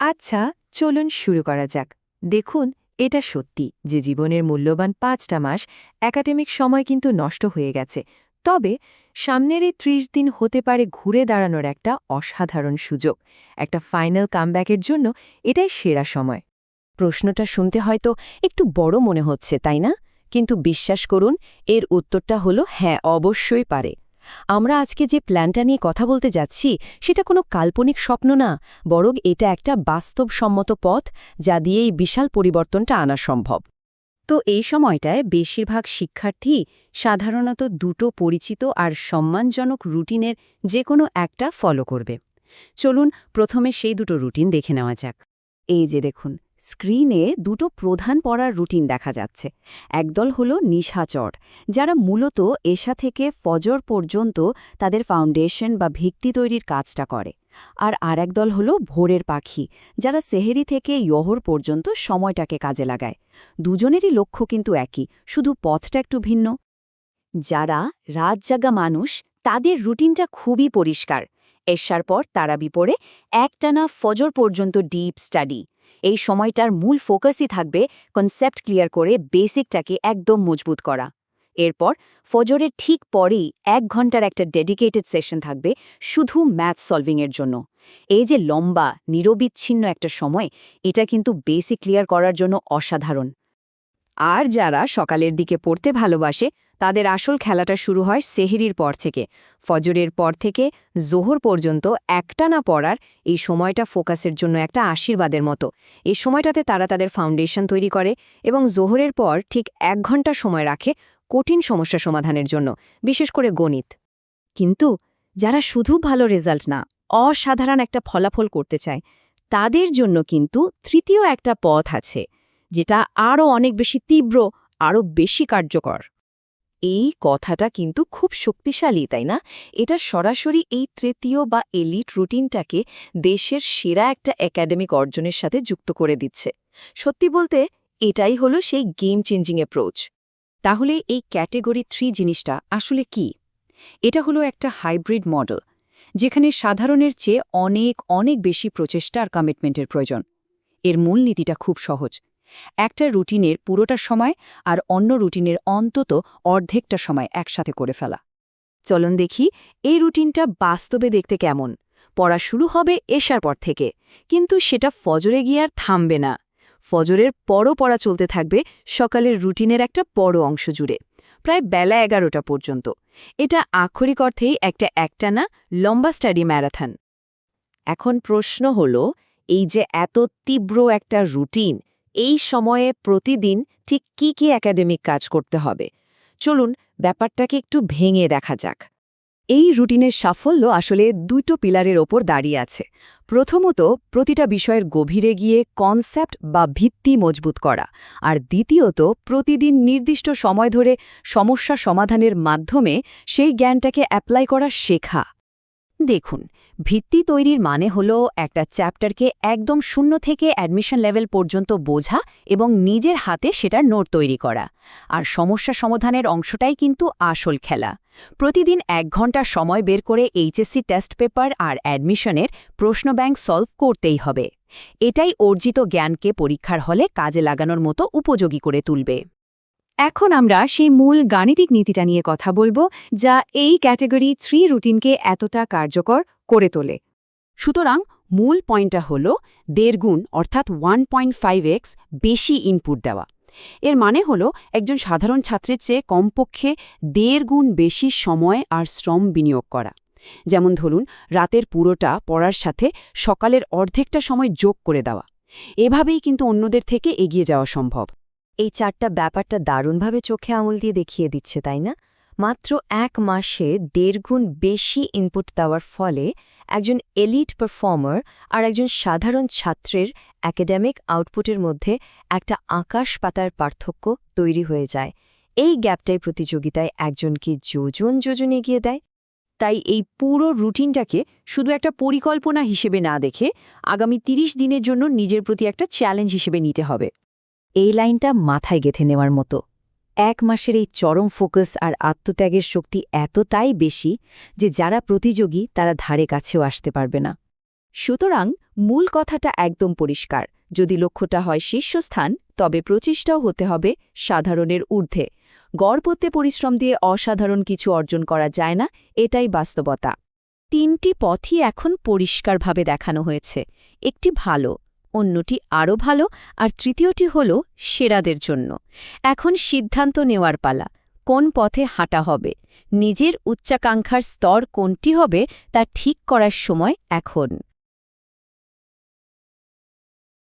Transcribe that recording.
আচ্ছা, চলুন শুরু করা যাক। দেখুন, এটা সত্যি যে জীবনের মূল্যবান ৫টা মাস একাডেমিক সময় কিন্তু নষ্ট হয়ে গেছে। তবে সামনের এই ৩০ দিন হতে পারে ঘুরে দাঁড়ানোর একটা অসাধারণ সুযোগ। একটা ফাইনাল কামব্যাকের জন্য এটাই সেরা সময়। প্রশ্নটা শুনতে হয়তো একটু বড় মনে হচ্ছে তাই না? কিন্তু বিশ্বাস করুন, এর উত্তরটা হলো হ্যাঁ, অবশ্যই পারে। আমরা আজকে যে প্ল্যানটা নিয়ে কথা বলতে যাচ্ছি সেটা কোনো কাল্পনিক স্বপ্ন না, বরং এটা একটা বাস্তবসম্মত পথ যা দিয়ে এই বিশাল পরিবর্তনটা আনা সম্ভব। তো এই সময়টায় বেশিরভাগ শিক্ষার্থী সাধারণত দুটো পরিচিত আর সম্মানজনক রুটিনের যে কোনো একটা ফলো করবে। চলুন প্রথমে সেই দুটো রুটিন দেখে নেওয়া যাক। এই যে দেখুন, স্ক্রিনে দুটো প্রধান পড়ার রুটিন দেখা যাচ্ছে। একদল হলো নিশাচর, যারা মূলত এশা থেকে ফজর পর্যন্ত তাদের ফাউন্ডেশন বা ভিত্তি তৈরির কাজটা করে। আর আরেক দল হলো ভোরের পাখি, যারা সেহেরি থেকে ইয়হর পর্যন্ত সময়টাকে কাজে লাগায়। দুজনেরই লক্ষ্য কিন্তু একই, শুধু পথটা একটু ভিন্ন। যারা রাত জাগা মানুষ, তাদের রুটিনটা খুবই পরিষ্কার। এশার পর তারাবি পড়ে একটানা ফজর পর্যন্ত ডিপ স্টাডি। এই সময়টার মূল ফোকাসই থাকবে কনসেপ্ট ক্লিয়ার করে বেসিকটাকে একদম মজবুত করা। এরপর ফজরের ঠিক পরেই ১ ঘন্টার একটা ডেডিকেটেড সেশন থাকবে শুধু ম্যাথ সলভিংয়ের জন্য। এই যে লম্বা নিরবিচ্ছিন্ন একটা সময়, এটা কিন্তু বেসিক ক্লিয়ার করার জন্য অসাধারণ। আর যারা সকালের দিকে পড়তে ভালোবাসে, তাদের আসল খেলাটা শুরু হয় সেহরির পর থেকে। ফজরের পর থেকে জোহর পর্যন্ত একটানা পড়ার এই সময়টা ফোকাসের জন্য একটা আশীর্বাদের মতো। এই সময়টাতে তারা তাদের ফাউন্ডেশন তৈরি করে এবং জোহরের পর ঠিক ১ ঘন্টা সময় রাখে কঠিন সমস্যা সমাধানের জন্য, বিশেষ করে গণিত। কিন্তু যারা শুধু ভালো রেজাল্ট না, অসাধারণ একটা ফলাফল করতে চায়, তাদের জন্য কিন্তু তৃতীয় একটা পথ আছে, যেটা আরও অনেক বেশি তীব্র, আরও বেশি কার্যকর। এই কথাটা কিন্তু খুব শক্তিশালী, তাই না? এটা সরাসরি এই তৃতীয় বা এলিট রুটিনটাকে দেশের সেরা একটা একাডেমিক অর্জনের সাথে যুক্ত করে দিচ্ছে। সত্যি বলতে এটাই হলো সেই গেম চেঞ্জিং অ্যাপ্রোচ। তাহলে এই ক্যাটেগরি ৩ জিনিসটা আসলে কি? এটা হলো একটা হাইব্রিড মডেল, যেখানে সাধারণের চেয়ে অনেক অনেক বেশি প্রচেষ্টা আর কমিটমেন্টের প্রয়োজন। এর মূল নীতিটা খুব সহজ। একটা রুটিনের পুরোটা সময় আর অন্য রুটিনের অন্তত অর্ধেকটা সময় একসাথে করে ফেলা। চলুন দেখি এই রুটিনটা বাস্তবে দেখতে কেমন। পড়া শুরু হবে এশার পর থেকে, কিন্তু সেটা ফজরে গিয়ে আর থামবে না। ফজরের পরও পড়া চলতে থাকবে সকালের রুটিনের একটা বড় অংশ জুড়ে, প্রায় বেলা ১১টা পর্যন্ত। এটা আক্ষরিক অর্থেই একটা একটানা লম্বা স্টাডি ম্যারাথন। এখন প্রশ্ন হলো, এই যে এত তীব্র একটা রুটিন, এই সময়ে প্রতিদিন ঠিক কি কি একাডেমিক কাজ করতে হবে? চলুন ব্যাপারটাকে একটু ভেঙে দেখা যাক। এই রুটিনের সাফল্য আসলে দুটো পিলারের ওপর দাঁড়িয়ে আছে। প্রথমত, প্রতিটা বিষয়ের গভীরে গিয়ে কনসেপ্ট বা ভিত্তি মজবুত করা, আর দ্বিতীয়ত, প্রতিদিন নির্দিষ্ট সময় ধরে সমস্যা সমাধানের মাধ্যমে সেই জ্ঞানটাকে অ্যাপ্লাই করা শেখা। দেখুন, ভিত্তি তৈরির মানে হলো একটা চ্যাপ্টারকে একদম শূন্য থেকে অ্যাডমিশন লেভেল পর্যন্ত বোঝা এবং নিজের হাতে সেটার নোট তৈরি করা। আর সমস্যা সমাধানের অংশটাই কিন্তু আসল খেলা। প্রতিদিন ১ ঘন্টা সময় বের করে এইচএসসি টেস্ট পেপার আর অ্যাডমিশনের প্রশ্ন ব্যাংক সলভ করতেই হবে। এটাই অর্জিত জ্ঞানকে পরীক্ষার হলে কাজে লাগানোর মতো উপযোগী করে তুলবে। এখন আমরা সেই মূল গাণিতিক নীতিটা নিয়ে কথা বলবো, যা এই ক্যাটেগরি ৩ রুটিনকে এতটা কার্যকর করে তোলে। সুতরাং মূল পয়েন্টটা হল ১.৫ গুণ অর্থাৎ 1.5x বেশি ইনপুট দেওয়া। এর মানে হলো একজন সাধারণ ছাত্রের চেয়ে কমপক্ষে ১.৫ গুণ বেশি সময় আর শ্রম বিনিয়োগ করা। যেমন ধরুন, রাতের পুরোটা পড়ার সাথে সকালের অর্ধেকটা সময় যোগ করে দেওয়া। এভাবেই কিন্তু অন্যদের থেকে এগিয়ে যাওয়া সম্ভব। এই চারটা ব্যাপারটা দারুণভাবে চোখে আঙুল দিয়ে দেখিয়ে দিচ্ছে, তাই না? মাত্র ১ মাসে ১.৫ গুণ বেশি ইনপুট দেওয়ার ফলে একজন এলিট পারফর্মার আর একজন সাধারণ ছাত্রের একাডেমিক আউটপুটের মধ্যে একটা আকাশ পাতার পার্থক্য তৈরি হয়ে যায়। এই গ্যাপটাই প্রতিযোগিতায় একজনকে যোজন যোজন এগিয়ে দেয়। তাই এই পুরো রুটিনটাকে শুধু একটা পরিকল্পনা হিসেবে না দেখে আগামী ৩০ দিনের জন্য নিজের প্রতি একটা চ্যালেঞ্জ হিসেবে নিতে হবে। এই লাইনটা মাথায় গেঁথে নেওয়ার মতো। ১ মাসের এই চরম ফোকাস আর আত্মত্যাগের শক্তি এতটাই বেশি যে যারা প্রতিযোগী তারা ধারে কাছেও আসতে পারবে না। সুতরাং মূল কথাটা একদম পরিষ্কার, যদি লক্ষ্যটা হয় শীর্ষস্থান, তবে প্রচেষ্টাও হতে হবে সাধারণের ঊর্ধ্বে। গড়পড়তে পরিশ্রম দিয়ে অসাধারণ কিছু অর্জন করা যায় না, এটাই বাস্তবতা। 3টি পথই এখন পরিষ্কারভাবে দেখানো হয়েছে। একটি ভালো, অন্যটি আরও ভালো, আর তৃতীয়টি হল সেরাদের জন্য। এখন সিদ্ধান্ত নেওয়ার পালা, কোন পথে হাঁটা হবে। নিজের উচ্চাকাঙ্ক্ষার স্তর কোনটি হবে তা ঠিক করার সময় এখন।